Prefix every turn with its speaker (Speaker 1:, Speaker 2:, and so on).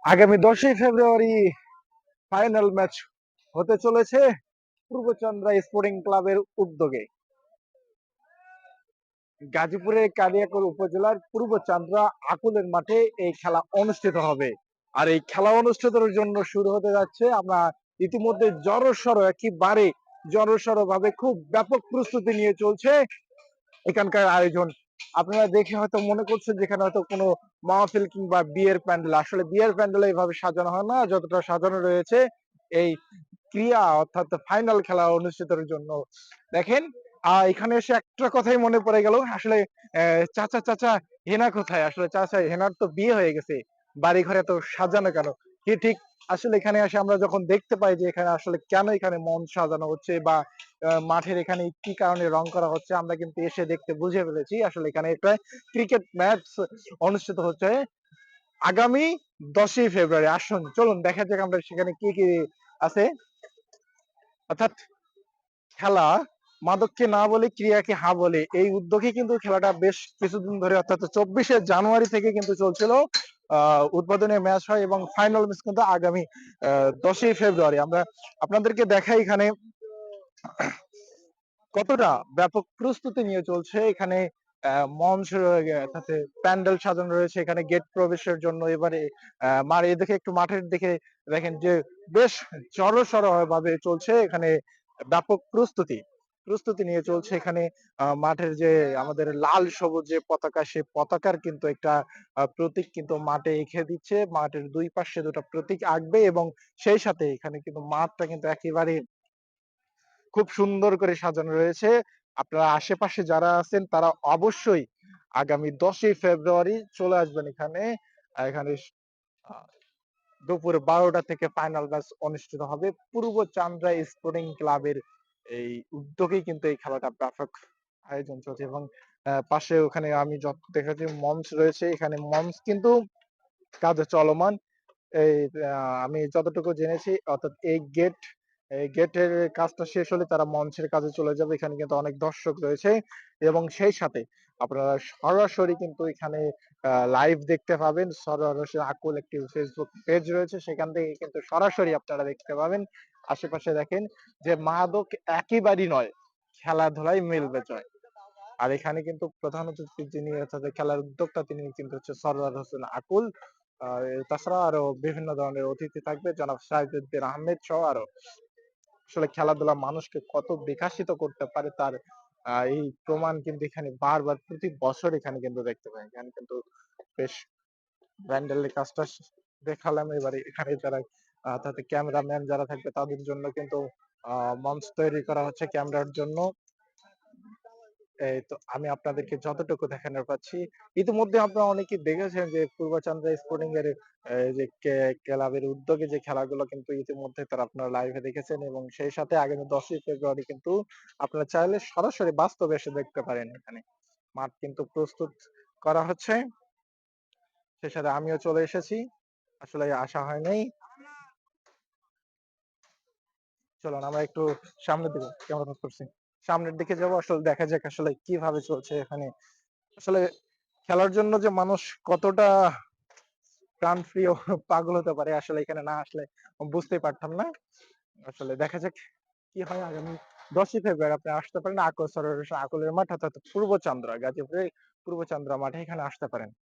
Speaker 1: আগামী 10ই ফেব্রুয়ারি final match হতে চলেছে পূর্বচন্দ্রা স্পোর্টিং ক্লাবের উদ্যোগে। গাজীপুরের কালিয়াকৈর উপজেলার পূর্বচান্দ্রা আকুলের মাঠে এই খেলা অনুষ্ঠিত হবে। আর এই খেলা অনুষ্ঠিতের জন্য শুরু হতে যাচ্ছে, আমরা ইতিমধ্যে একেবারে জড়সড় ভাবে খুব ব্যাপক প্রস্তুতি নিয়ে চলছে এখানকার আয়োজন। আপনারা দেখে হয়তো মনে করছেন যেখানে হয়তো কোনো মাহফিল কিংবা বিয়ের প্যান্ডেল। আসলে বিয়ের প্যান্ডেল এইভাবে সাজানো হয় না, যতটা সাজানো রয়েছে এই ক্রিয়া অর্থাৎ ফাইনাল খেলা অনুষ্ঠিতের জন্য। দেখেন, এখানে এসে একটা কথাই মনে পড়ে গেল। আসলে চাচা চাচা হেনা কোথায়? আসলে চাচা হেনার তো বিয়ে হয়ে গেছে, বাড়ি ঘরে তো সাজানো কেন? কি ঠিক। আসলে এখানে এসে আমরা যখন দেখতে পাই যে এখানে আসলে কেন এখানে মঞ্চ সাজানো হচ্ছে বা মাঠের এখানে কি কারণে রং করা হচ্ছে, আমরা কিন্তু এসে দেখতে বুঝে ফেলেছি আসলে এখানে একটা ক্রিকেট ম্যাচ অনুষ্ঠিত হচ্ছে আগামী 10ই ফেব্রুয়ারি। আসুন চলুন দেখা যাক আমরা সেখানে কি কি আছে। অর্থাৎ খেলা মাদককে না বলে ক্রিয়াকে হা বলে, এই উদ্যোগে কিন্তু খেলাটা বেশ কিছুদিন ধরে অর্থাৎ 24শে জানুয়ারি থেকে কিন্তু চলছিল। উদ্বোধনী ম্যাচ হয় এবং ফাইনাল ম্যাচ কিন্তু আগামী 10ই ফেব্রুয়ারি। আমরা আপনাদেরকে দেখাই এখানে কতটা ব্যাপক প্রস্তুতি নিয়ে চলছে এখানে। মঞ্চ সাথে প্যান্ডেল সাজানো রয়েছে এখানে গেট প্রবেশের জন্য। এবারে মার এদিকে একটু মাঠের দিকে দেখেন যে বেশ জড়সড় ভাবে চলছে এখানে। ব্যাপক প্রস্তুতি নিয়ে চলছে এখানে। মাঠের যে আমাদের লাল সবুজ যে পতাকা, সে পতাকার কিন্তু একটা প্রতীক কিন্তু মাঠে এঁকে দিচ্ছে। মাঠের দুই পাশে দুটো প্রতীক আঁকবে এবং সেই সাথে এখানে কিন্তু মাঠটা কিন্তু একেবারে খুব সুন্দর করে সাজানো রয়েছে। আপনারা আশেপাশে যারা আছেন তারা অবশ্যই আগামী 10ই ফেব্রুয়ারি চলে আসবেন এখানে। এখানে আহ, দুপুর 12টা থেকে ফাইনাল ম্যাচ অনুষ্ঠিত হবে পূর্ব চান্দ্রা স্পোর্টিং ক্লাবের এই উদ্যোগেই কিন্তু এই খেলাটা ব্যাপক আয়োজন চলছে এবং পাশে ওখানে আমি যত দেখেছি মঞ্চ রয়েছে, এখানে মঞ্চ কিন্তু কাজে চলমান। এই আমি যতটুকু জেনেছি অর্থাৎ এই গেটের কাজটা শেষ হলে তারা মঞ্চের কাজে চলে যাবে। এখানে কিন্তু অনেক দর্শক রয়েছে এবং সেই সাথে আপনারা সরাসরি কিন্তু এখানে লাইভ দেখতে পাবেন। সরাসরি আকুল একটি ফেসবুক পেজ রয়েছে, সেখান থেকে কিন্তু সরাসরি আপনারা দেখতে পাবেন। আশেপাশে দেখেন যে মাদক একেবারেই নয়, খেলাধুলায় মিলবে জয়। আর এখানে কিন্তু প্রধান অতিথি যিনি অর্থাৎ খেলার উদ্যোক্তা, তিনি কিন্তু হচ্ছে সরওয়ার হোসেন আকুল। তাছাড়া আরো বিভিন্ন ধরনের অতিথি থাকবে, জনাব সাইদুদ্দিন আহমেদ সহ আরো। আসলে খেলাধুলা মানুষকে কত বিকাশিত করতে পারে তার এই প্রমাণ কিন্তু এখানে বারবার প্রতি বছর এখানে কিন্তু দেখতে পাই। এখানে কিন্তু বেশ ব্যান্ডেলের কাজটা দেখালাম। এবারে এখানে যারা তাতে ক্যামেরাম্যান যারা থাকবে তাদের জন্য কিন্তু মঞ্চ তৈরি করা হচ্ছে ক্যামেরার জন্য। এই তো আমি আপনাদেরকে যতটুকু দেখানোর পাচ্ছি। ইতিমধ্যে আপনারা অনেকেই দেখেছেন যে পূর্বচন্দ্রা স্পোর্টিং এর যে ক্লাবের উদ্যোগে যে খেলাগুলো কিন্তু ইতিমধ্যে তারা আপনারা লাইভে দেখেছেন এবং সেই সাথে আগামী 10ই ফেব্রুয়ারি কিন্তু আপনারা চাইলে সরাসরি বাস্তবে এসে দেখতে পারেন এখানে। মাঠ কিন্তু প্রস্তুত করা হচ্ছে। সেই সাথে আমিও চলে এসেছি। আসলে আসা হয় নাই। চলুন আমরা একটু সামনের দিকে ক্যামেরা করছি। সামনের দিকে যাবো, আসলে দেখা যাক আসলে কিভাবে চলছে এখানে। আসলে খেলার জন্য যে মানুষ কতটা প্রাণপ্রিয় পাগল হতে পারে, আসলে এখানে না আসলে বুঝতেই পারতাম না। আসলে দেখা যাক কি হয় আগামী 10ই ফেব্রুয়ারি। আপনি আসতে পারেন আকর সরোবর আকুলের মাঠ অর্থাৎ পূর্ব চান্দ্রা, গাজীপুরের পূর্ব চান্দ্রা মাঠে এখানে আসতে পারেন।